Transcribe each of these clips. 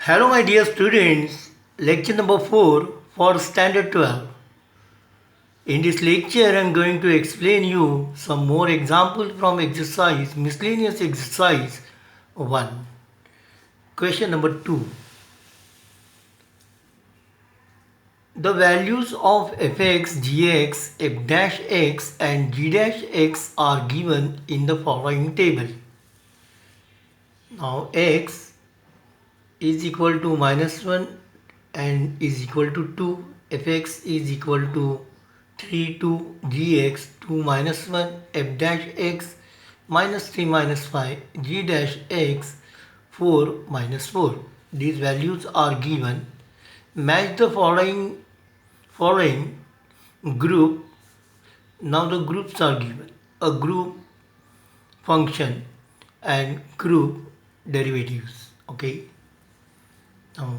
Hello, my dear students. Lecture number 4 for Standard 12. In this lecture, I am going to explain you some more examples from exercise, miscellaneous exercise 1. Question number 2. The values of fx, gx, f dash x and g dash x are given in the following table. Now x is equal to -1 and is equal to 2, fx is equal to 3 2, gx 2 minus 1, f dash x minus 3 minus 5, g dash x 4 minus 4. These values are given. Match the following group. Now the groups are given. A group function and group derivatives. Okay. Now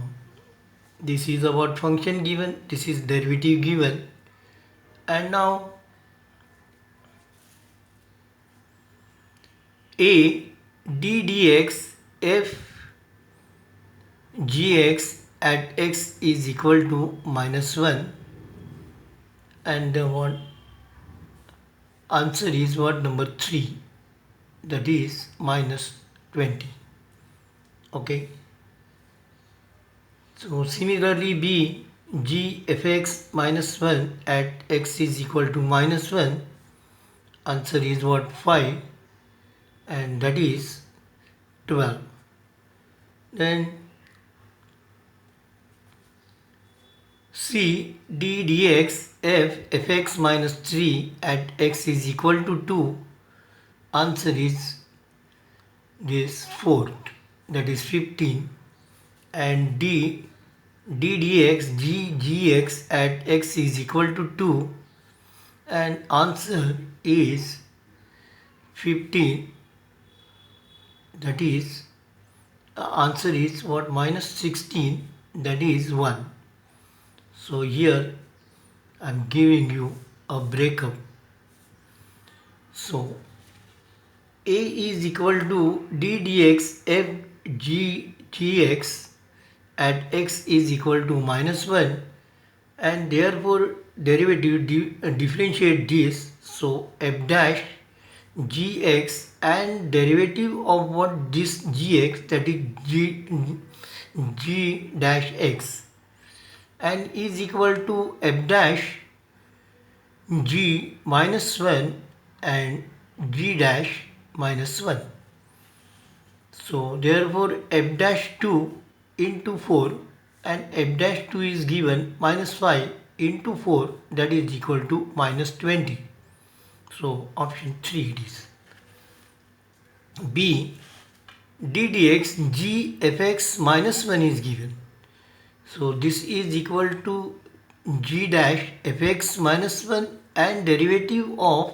this is about function given, this is derivative given, and now a d dx f gx at x is equal to -1, and the one answer is what, number 3, that is -20. Okay. So similarly b g fx -1 at x is equal to -1, answer is what, 5, and that is 12. Then c d dx f fx minus 3 at x is equal to 2, answer is this 4, that is 15, and d dx g gx at x is equal to 2, and answer is 15, that is answer is what, -16, that is 1. So here I am giving you a breakup. So a is equal to d dx f g gx at x is equal to -1, and therefore derivative differentiate this. So f dash gx and derivative of what, this gx, that is g dash x, and is equal to f dash g minus 1 and g dash minus 1. So therefore f dash 2 into 4, and f dash 2 is given -5 into 4, that is equal to -20. So option 3 it is. B d dx g fx -1 is given. So this is equal to g dash fx -1 and derivative of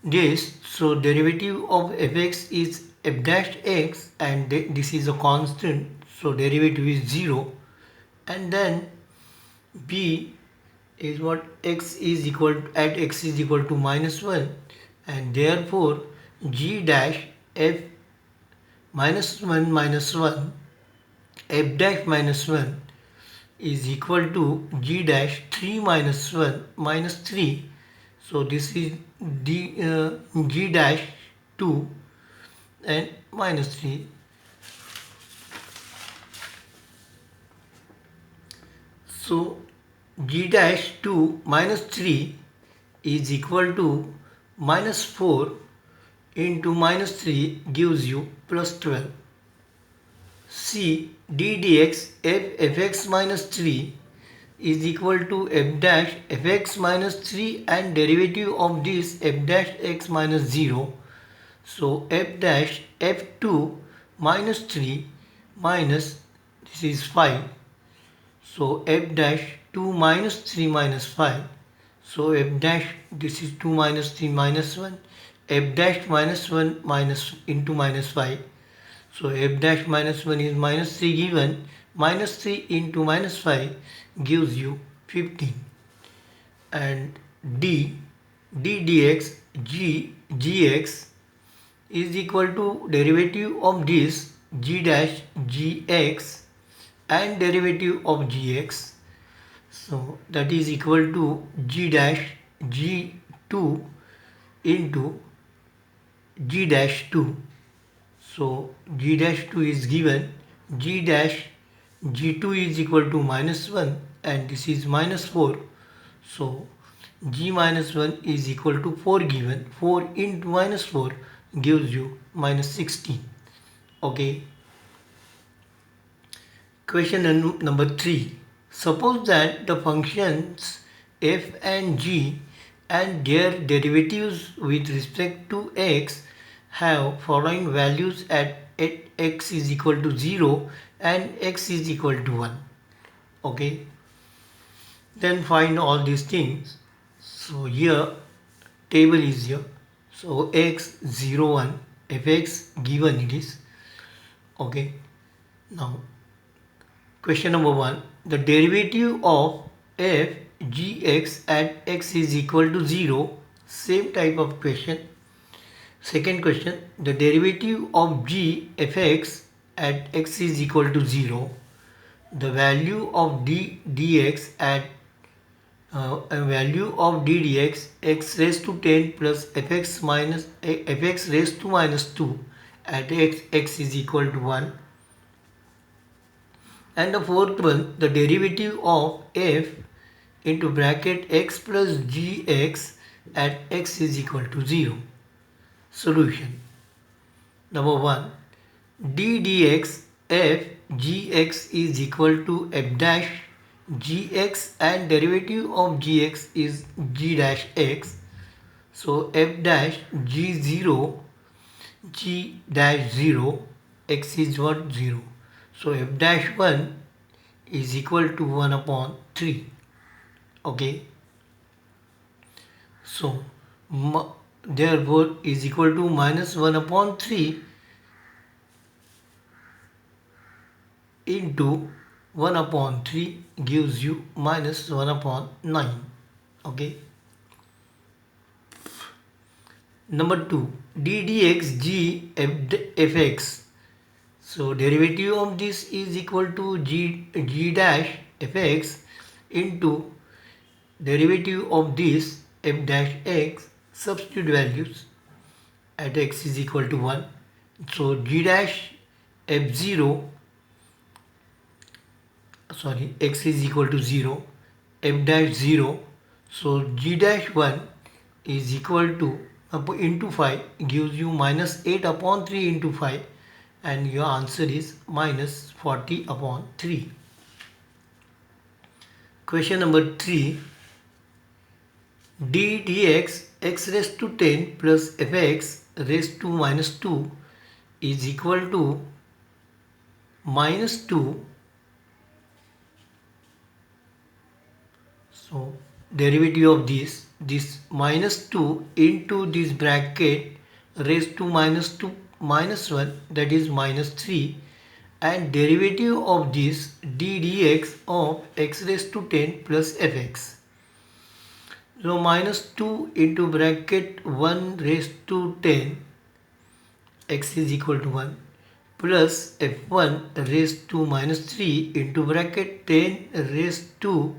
this. So derivative of fx is f dash x, and this is a constant, so derivative is 0, and then b is what, x is equal to, at x is equal to -1, and therefore g dash f -1 minus 1 f dash minus 1 is equal to g dash 3 minus 1 minus 3. So this is g dash 2 and minus 3. So g dash 2 minus 3 is equal to -4 into -3 gives you +12. C d dx f fx minus 3 is equal to f dash fx minus 3 and derivative of this f dash x minus 0. So f dash f2 minus 3 minus, this is 5. So f dash 2 minus 3 minus 5. So f dash, this is 2 minus 3 minus 1. F dash minus 1 minus into -5. So f dash minus 1 is -3 given. -3 into -5 gives you 15. And d dx g gx is equal to derivative of this g dash gx and derivative of gx. So that is equal to g dash g2 into g dash 2. So g dash 2 is given, g dash g2 is equal to minus 1 and this is minus 4. So g minus 1 is equal to 4 given. 4 into minus 4 gives you minus 16. Okay. Question number 3. Suppose that the functions f and g and their derivatives with respect to x have following values at x is equal to 0 and x is equal to 1. Okay. Then find all these things. So here table is here. So x 0 1 fx given it is. Okay. Now question number 1. The derivative of f gx at x is equal to 0. Same type of question. Second question. The derivative of g fx at x is equal to 0. The value of dx at a value of d dx x raised to 10 plus fx minus fx raised to minus 2 at x is equal to 1. And the fourth one, the derivative of f into bracket x plus gx at x is equal to 0. Solution. Number 1. d dx f gx is equal to f dash gx and derivative of gx is g dash x. So f dash g0 g dash 0 x is what? 0. So f dash 1 is equal to 1 upon 3. Okay. So therefore is equal to minus 1 upon 3 into 1 upon 3 gives you minus 1 upon 9. Okay. Number 2. d dx g fx. So derivative of this is equal to g dash fx into derivative of this f dash x. Substitute values at x is equal to 1. So g dash f0, sorry, x is equal to 0, f dash 0. So g dash 1 is equal to into 5 gives you minus 8 upon 3 into 5 and your answer is minus 40 upon 3. Question number 3. d dx x raised to 10 plus fx raised to minus 2 is equal to minus 2. So derivative of this minus 2 into this bracket raised to minus 2 minus 1, that is minus 3, and derivative of this d dx of x raised to 10 plus fx. So minus 2 into bracket 1 raised to 10 x is equal to 1 plus f1 raised to minus 3 into bracket 10 raised to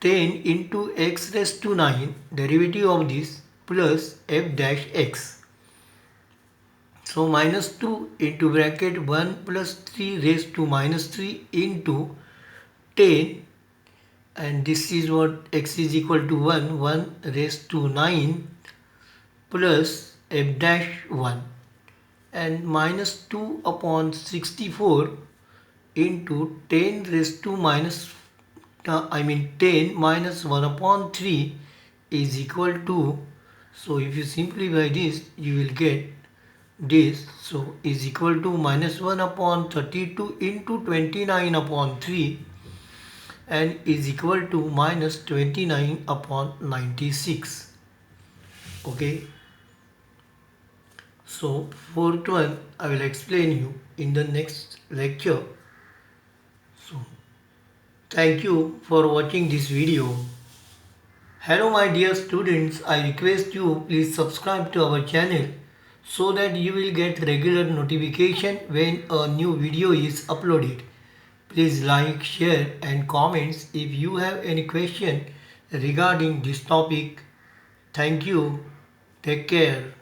10 into x raised to 9, derivative of this plus f dash x. So minus 2 into bracket 1 plus 3 raised to minus 3 into 10, and this is what x is equal to 1 raised to 9 plus f dash 1, and minus 2 upon 64 into 10 raised to minus 10 minus 1 upon 3 is equal to, so if you simplify this you will get this, so is equal to minus 1 upon 32 into 29 upon 3 and is equal to minus 29 upon 96. Okay. So fourth one I will explain you in the next lecture. So thank you for watching this video. Hello my dear students, I request you please subscribe to our channel so that you will get regular notification when a new video is uploaded. Please like, share and comments if you have any question regarding this topic. Thank you. Take care.